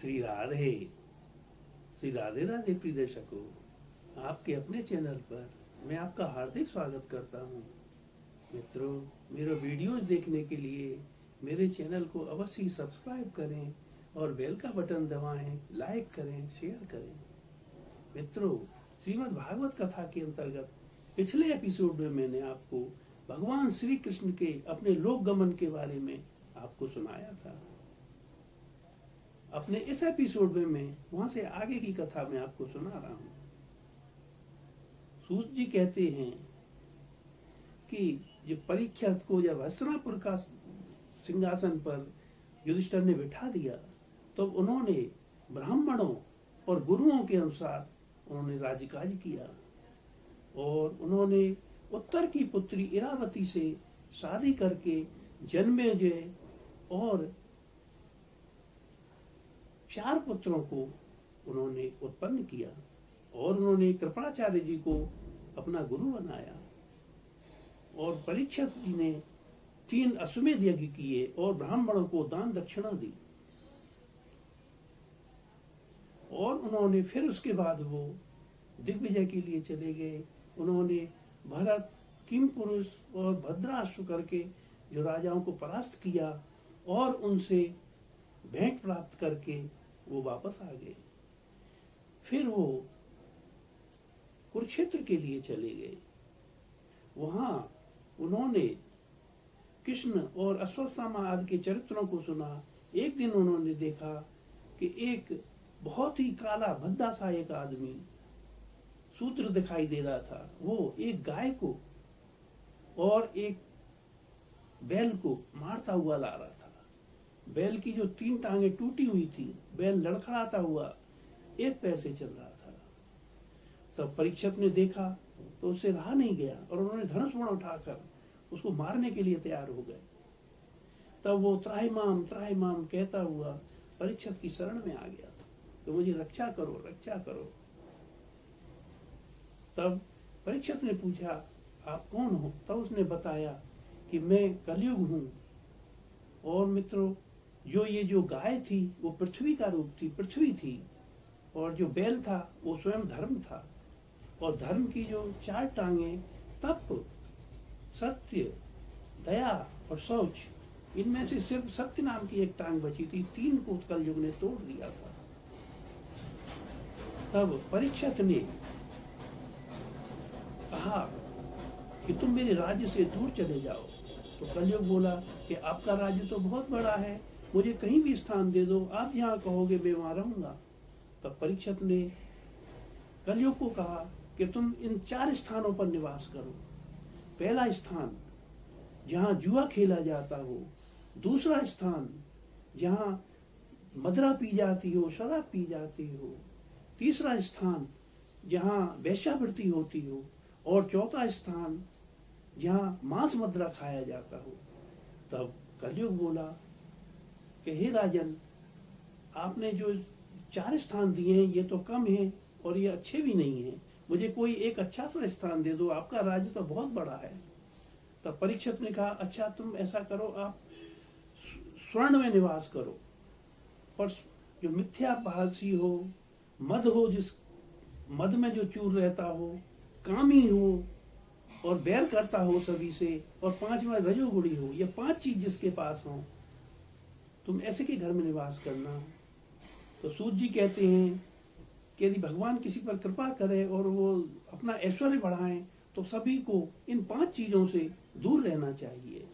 श्री राधे श्री राधे राधे प्रिय दर्शकों, आपके अपने चैनल पर मैं आपका हार्दिक स्वागत करता हूं। मित्रों, मेरे वीडियोस देखने के लिए मेरे चैनल को अवश्य सब्सक्राइब करें और बेल का बटन दबाएं, लाइक करें, शेयर करें। मित्रों, श्रीमद् भागवत कथा के अंतर्गत पिछले एपिसोड में मैंने आपको भगवान श्री कृष्ण के अपने लोक गमन के बारे में आपको सुनाया था। अपने इस एपिसोड में मैं वहां से आगे की कथा में आपको सुना रहा हूं। सूत जी कहते हैं कि जब परीक्षित को जब हस्तिनापुर का सिंहासन पर युधिष्ठिर ने बिठा दिया, तो उन्होंने ब्राह्मणों और गुरुओं के अनुसार उन्होंने राज्यकाज किया और उन्होंने उत्तर की पुत्री इरावती से शादी करके जन्मेजय और 4 पुत्रों को उन्होंने उत्पन्न किया और उन्होंने कृपाचार्य जी को अपना गुरु बनाया और परीक्षित जी ने 3 अश्वमेध यज्ञ किए और ब्राह्मणों को दान दक्षिणा दी। और उन्होंने फिर उसके बाद वो दिग्विजय के लिए चले गए। उन्होंने भरत, किम पुरुष और भद्राश्व करके जो राजाओं को परास्त किया और उनसे भेंट प्राप्त करके वो वापस आ गए। फिर वो कुरुक्षेत्र के लिए चले गए। वहां उन्होंने कृष्ण और अश्वत्थामा आदि के चरित्रों को सुना। एक दिन उन्होंने देखा कि एक बहुत ही काला भद्दा सा एक आदमी सूत्र दिखाई दे रहा था। वो एक गाय को और एक बैल को मारता हुआ ला रहा था। बैल की जो 3 टांगे टूटी हुई थी, बैल लड़खड़ाता हुआ एक पैर से चल रहा था। तब परीक्षित ने देखा तो उससे रहा नहीं गया और उन्होंने धनुष बाण उठाकर उसको मारने के लिए तैयार हो गए। तब वो त्राहिमाम कहता हुआ परीक्षित की शरण में आ गया तो मुझे रक्षा करो, रक्षा करो। तब परीक्षित ने पूछा, आप कौन हो? तब उसने बताया कि मैं कलयुग हूं। और मित्रों, जो गाय थी वो पृथ्वी का रूप थी, पृथ्वी थी, और जो बैल था वो स्वयं धर्म था। और धर्म की जो 4 टांगे तप, सत्य, दया और शौच, इनमें से सिर्फ सत्य नाम की एक टांग बची थी। 3 को कलयुग ने तोड़ दिया था। तब परीक्षित ने कहा कि तुम मेरे राज्य से दूर चले जाओ। तो कलयुग बोला कि आपका राज्य तो बहुत बड़ा है, मुझे कहीं भी स्थान दे दो, आप जहाँ कहोगे मैं वहां रहूंगा। तब परीक्षित ने कलयुग को कहा कि तुम इन 4 स्थानों पर निवास करो। पहला स्थान जहाँ जुआ खेला जाता हो, दूसरा स्थान जहाँ मदिरा पी जाती हो, शराब पी जाती हो, तीसरा स्थान जहाँ वेश्यावृत्ति होती हो, और चौथा स्थान जहाँ मांस मदिरा खाया जाता हो। तब कलयुग बोला कि हे राजन, आपने जो 4 स्थान दिए हैं ये तो कम है और ये अच्छे भी नहीं हैं, मुझे कोई एक अच्छा सा स्थान दे दो, आपका राज्य तो बहुत बड़ा है। तब परीक्षित ने कहा, अच्छा तुम ऐसा करो, आप स्वर्ण में निवास करो, पर जो मिथ्याभाषी हो, मद हो, जिस मद में जो चूर रहता हो, कामी हो और बैर करता हो सभी से, और 5वां रजोगुणी हो, ये 5 चीज जिसके पास हो, तुम ऐसे के घर में निवास करना। तो सूत जी कहते हैं कि यदि भगवान किसी पर कृपा करे और वो अपना ऐश्वर्य बढ़ाएं तो सभी को इन 5 चीजों से दूर रहना चाहिए।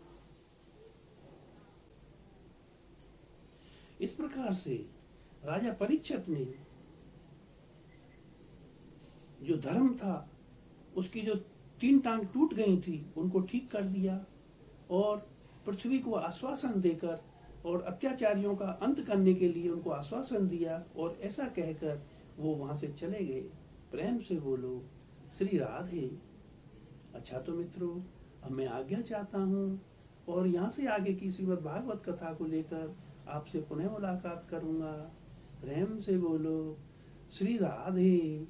इस प्रकार से राजा परीक्षित ने जो धर्म था, उसकी जो 3 टांग टूट गई थी, उनको ठीक कर दिया और पृथ्वी को आश्वासन देकर और अत्याचारियों का अंत करने के लिए उनको आश्वासन दिया। और ऐसा कहकर वो वहां से चले गए। प्रेम से बोलो श्री राधे। अच्छा तो मित्रों, अब मैं आज्ञा चाहता हूँ और यहाँ से आगे की श्रीमद् भागवत कथा को लेकर आपसे पुनः मुलाकात करूंगा। प्रेम से बोलो श्री राधे।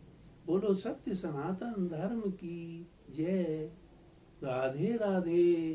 बोलो सत्य सनातन धर्म की जय। राधे राधे।